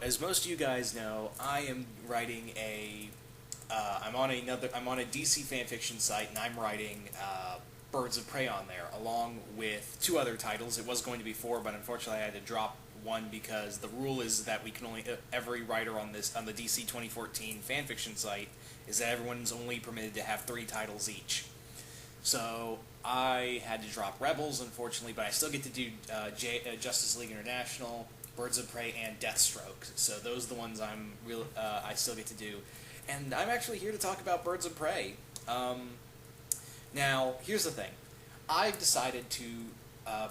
as most of you guys know, I am writing a. I'm on a DC fanfiction site, and I'm writing Birds of Prey on there, along with two other titles. It was going to be four, but unfortunately, I had to drop one because the rule is that we can only every writer on the DC 2014 fanfiction site is that everyone's only permitted to have three titles each. So I had to drop Rebels, unfortunately, but I still get to do Justice League International, Birds of Prey, and Deathstroke. So those are the ones I still get to do. And I'm actually here to talk about Birds of Prey. Now, here's the thing. I've decided to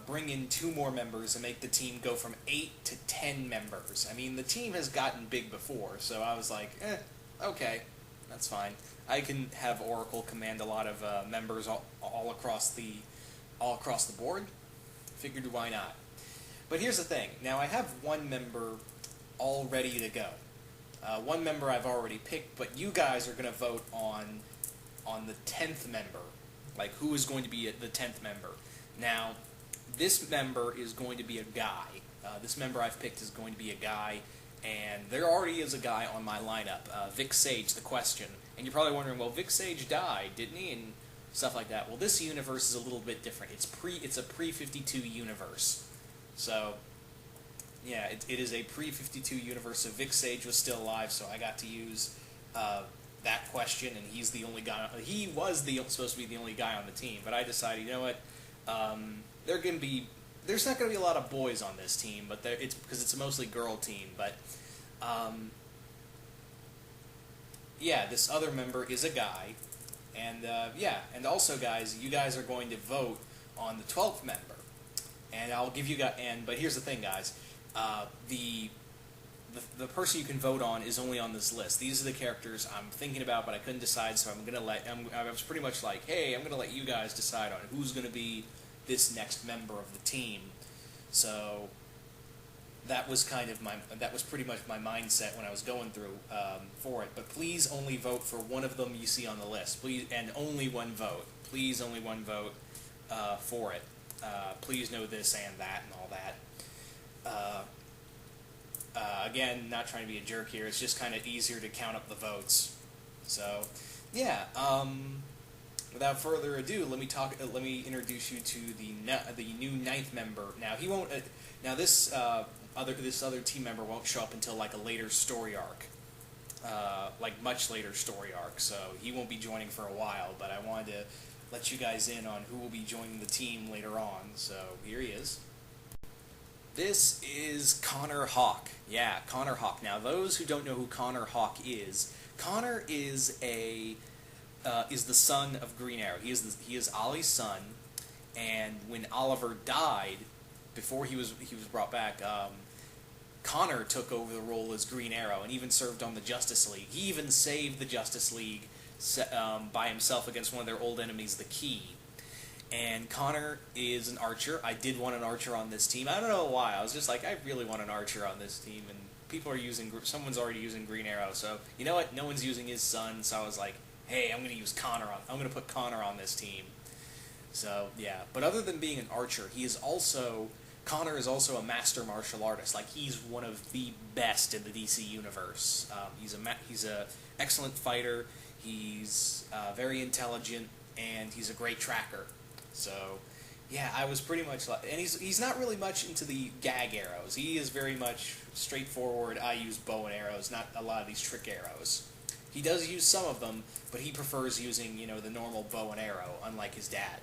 bring in two more members and make the team go from 8 to 10 members. I mean, the team has gotten big before, so I was like, okay, that's fine. I can have Oracle command a lot of members all across the board. Figured why not. But here's the thing. Now, I have one member all ready to go. One member I've already picked, but you guys are going to vote on the 10th member. Like, who is going to be the 10th member. Now, this member is going to be a guy. This member I've picked is going to be a guy, and there already is a guy on my lineup, Vic Sage, the Question. And you're probably wondering, well, Vic Sage died, didn't he? And stuff like that. Well, this universe is a little bit different. It's a pre-52 universe. So, yeah, it is a pre-52 universe, so Vic Sage was still alive, so I got to use that Question, and he's the only guy. He was supposed to be the only guy on the team, but I decided, you know what, there's not going to be a lot of boys on this team, but it's because it's a mostly girl team, but yeah, this other member is a guy, and and also, guys, you guys are going to vote on the 12th member, and I'll give you guys. But here's the thing, guys. The person you can vote on is only on this list. These are the characters I'm thinking about, but I couldn't decide, so I was pretty much like, hey, I'm gonna let you guys decide on who's gonna be this next member of the team. So that was pretty much my mindset when I was going through for it. But please only vote for one of them you see on the list. Please, and only one vote. Please, only one vote for it. Please know this and that and all that. Again, not trying to be a jerk here. It's just kind of easier to count up the votes. So, yeah. Without further ado, let me introduce you to the new 9th member. Now he won't. Now this other team member won't show up until like a later story arc, like much later story arc. So he won't be joining for a while. But I wanted to let you guys in on who will be joining the team later on. So here he is. This is Hawke. Yeah, Hawke. Now, those who don't know who Hawke is the son of Green Arrow. He is Ollie's son, and when Oliver died, before he was brought back, Connor took over the role as Green Arrow and even served on the Justice League. He even saved the Justice League by himself against one of their old enemies, the Key. And Connor is an archer. I did want an archer on this team. I don't know why. I was just like, I really want an archer on this team, and someone's already using Green Arrow. So you know what? No one's using his son. So I was like, hey, I'm going to put Connor on this team. So yeah. But other than being an archer, Connor is also a master martial artist. Like, he's one of the best in the DC universe. He's a excellent fighter. He's very intelligent, and he's a great tracker. So, yeah, I was pretty much like, and he's not really much into the gag arrows. He is very much straightforward. I use bow and arrows, not a lot of these trick arrows. He does use some of them, but he prefers using, the normal bow and arrow, unlike his dad.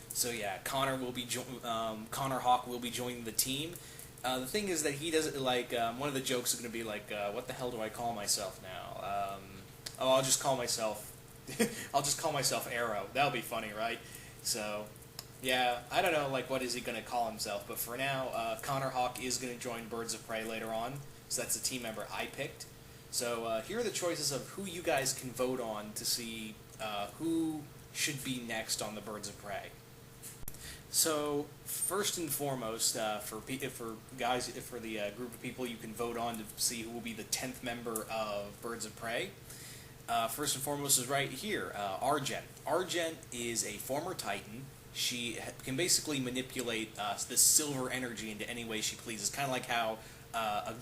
So yeah, Connor Hawke will be joining the team. The thing is that he doesn't like. One of the jokes is going to be like, "What the hell do I call myself now?" I'll just call myself. I'll just call myself Arrow. That'll be funny, right? So, yeah, I don't know, like, what is he going to call himself, but for now, Hawke is going to join Birds of Prey later on, so that's the team member I picked. So, here are the choices of who you guys can vote on to see who should be next on the Birds of Prey. So, first and foremost, for the group of people you can vote on to see who will be the 10th member of Birds of Prey, first and foremost is right here, Argent. Argent is a former Titan. She can basically manipulate this silver energy into any way she pleases, kind of like how a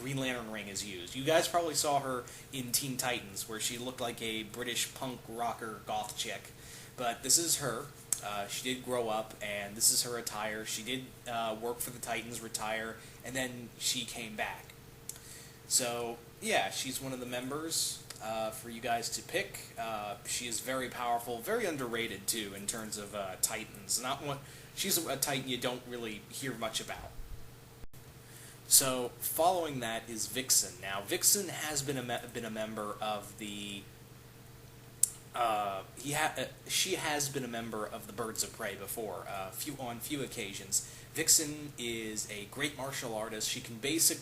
Green Lantern ring is used. You guys probably saw her in Teen Titans, where she looked like a British punk rocker goth chick. But this is her. She did grow up, and this is her attire. She did work for the Titans, retire, and then she came back. So, yeah, she's one of the members for you guys to pick. She is very powerful, very underrated, too, in terms of Titans. She's a Titan you don't really hear much about. So, following that is Vixen. Now, Vixen has been a member of the... she has been a member of the Birds of Prey before, on few occasions. Vixen is a great martial artist. She can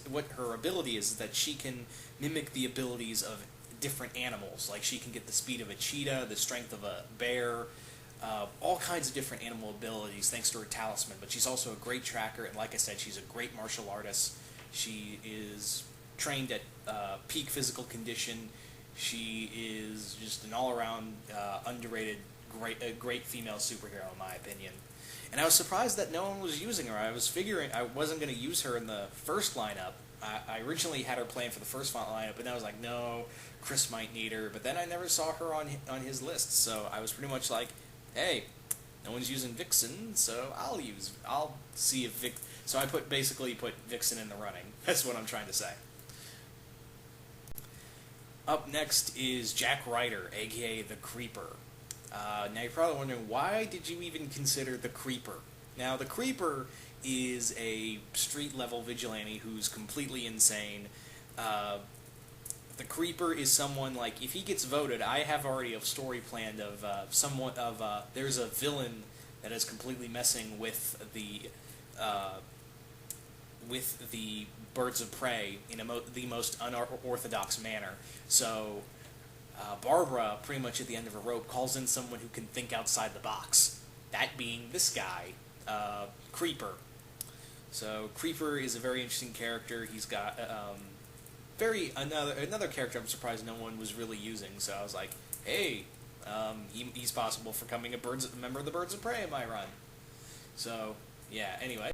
what her ability is that she can mimic the abilities of different animals. Like, she can get the speed of a cheetah, the strength of a bear, all kinds of different animal abilities thanks to her talisman. But she's also a great tracker, and like I said, she's a great martial artist. She is trained at peak physical condition. She is just an all-around underrated, great female superhero, in my opinion. And I was surprised that no one was using her. I was figuring I wasn't going to use her in the first lineup. I originally had her planned for the first lineup, but then I was like, no, Chris might need her. But then I never saw her on his list, so I was pretty much like, hey, no one's using Vixen, so I'll see if So I basically put Vixen in the running. That's what I'm trying to say. Up next is Jack Ryder, aka the Creeper. Now you're probably wondering, why did you even consider the Creeper? Now the Creeper is a street-level vigilante who's completely insane. The Creeper is someone, like, if he gets voted, I have already a story planned of there's a villain that is completely messing with the Birds of Prey in the most unorthodox manner. So Barbara, pretty much at the end of a rope, calls in someone who can think outside the box. That being this guy, Creeper. So Creeper is a very interesting character. He's got another character I'm surprised no one was really using. So I was like, hey, he's possible for becoming a member of the Birds of Prey in my run. So yeah. Anyway.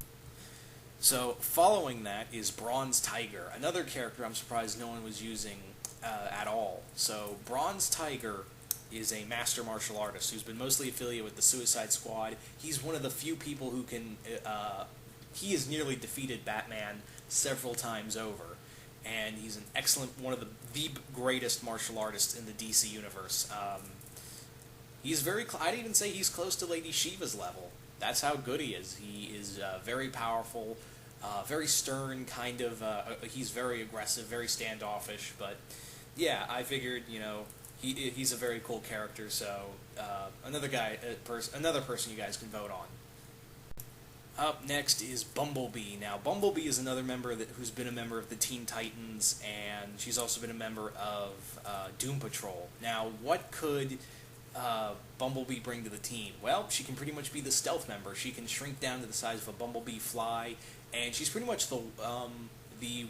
So, following that is Bronze Tiger, another character I'm surprised no one was using at all. So, Bronze Tiger is a master martial artist who's been mostly affiliated with the Suicide Squad. He's one of the few people who can... he has nearly defeated Batman several times over. And he's an one of the greatest martial artists in the DC universe. He's I'd even say he's close to Lady Shiva's level. That's how good he is. He is very powerful, very stern, kind of. He's very aggressive, very standoffish. But yeah, I figured, he's a very cool character. So another person you guys can vote on. Up next is Bumblebee. Now, Bumblebee is another member who's been a member of the Teen Titans, and she's also been a member of Doom Patrol. Now, what could Bumblebee bring to the team? Well, she can pretty much be the stealth member. She can shrink down to the size of a bumblebee fly, and she's pretty much the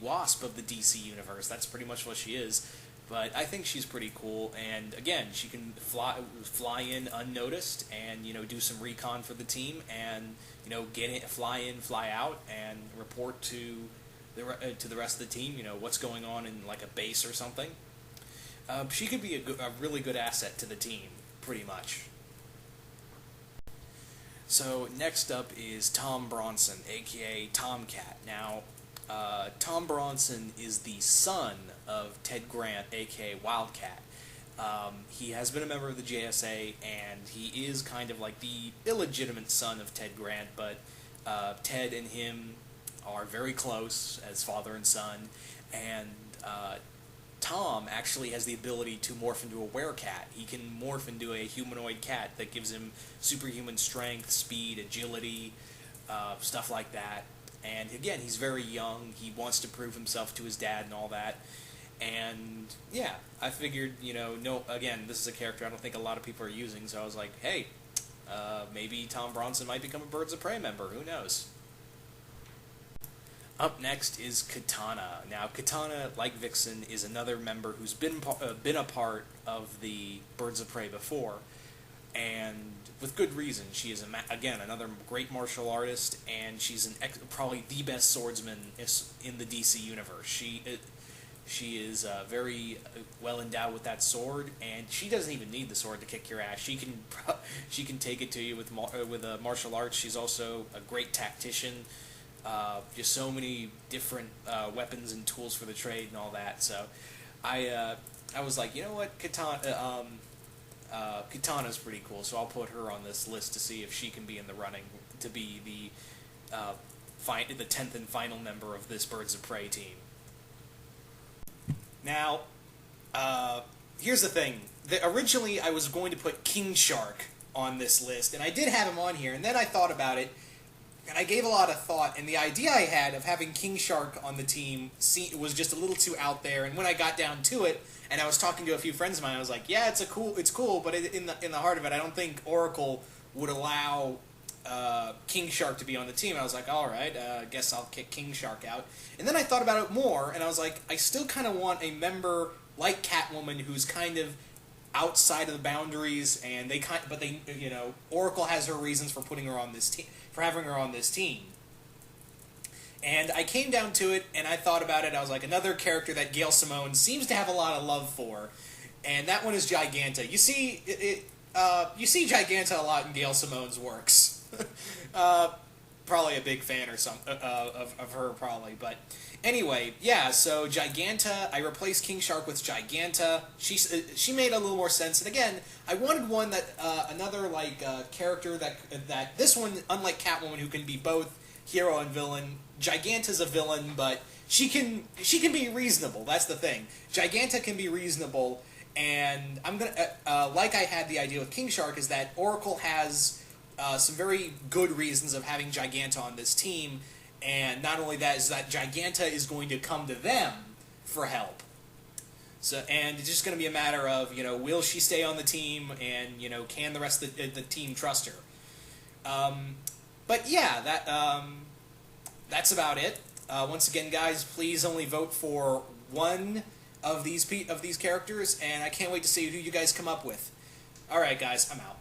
Wasp of the DC universe. That's pretty much what she is. But I think she's pretty cool, and again, she can fly in unnoticed, and do some recon for the team, and fly in, fly out, and report to the rest of the team. What's going on in like a base or something. She could be a really good asset to the team, pretty much. So next up is Tom Bronson, aka Tomcat. Now, Tom Bronson is the son of Ted Grant, aka Wildcat. He has been a member of the JSA, and he is kind of like the illegitimate son of Ted Grant, but Ted and him are very close as father and son, and Tom actually has the ability to morph into a werecat. He can morph into a humanoid cat that gives him superhuman strength, speed, agility, stuff like that. And again, he's very young. He wants to prove himself to his dad and all that. And yeah, I figured, again, this is a character I don't think a lot of people are using, so I was like, hey, maybe Tom Bronson might become a Birds of Prey member. Who knows? Up next is Katana. Now, Katana, like Vixen, is another member who's been a part of the Birds of Prey before. and with good reason. She is, again, another great martial artist, and she's probably the best swordsman in the DC universe. She is very well endowed with that sword, and she doesn't even need the sword to kick your ass. She can take it to you with martial arts. She's also a great tactician. Just so many different weapons and tools for the trade and all that. So I was like, you know what, Katana's pretty cool, so I'll put her on this list to see if she can be in the running to be the 10th and final member of this Birds of Prey team. Now, here's the thing. Originally, I was going to put King Shark on this list, and I did have him on here, and then I thought about it, and I gave a lot of thought, and the idea I had of having King Shark on the team was just a little too out there, and when I got down to it, and I was talking to a few friends of mine, I was like, yeah, it's cool, but in the heart of it, I don't think Oracle would allow King Shark to be on the team. I was like, all right, guess I'll kick King Shark out. And then I thought about it more, and I was like, I still kind of want a member like Catwoman who's kind of outside of the boundaries, and Oracle has her reasons for putting her on this team, for having her on this team. And I came down to it, and I thought about it. I was like, another character that Gail Simone seems to have a lot of love for, and that one is Giganta. You see Giganta a lot in Gail Simone's works. Probably a big fan or of her, probably. But anyway, yeah. So Giganta, I replaced King Shark with Giganta. She made a little more sense. And again, I wanted one that another character that this one, unlike Catwoman, who can be both hero and villain. Giganta's a villain, but she can be reasonable. That's the thing. Giganta can be reasonable, and I'm gonna like I had the idea with King Shark is that Oracle has some very good reasons of having Giganta on this team, and not only that is that Giganta is going to come to them for help. So, and it's just going to be a matter of, will she stay on the team, and can the rest of the team trust her? But yeah, that's about it. Once again, guys, please only vote for one of these characters, and I can't wait to see who you guys come up with. All right, guys, I'm out.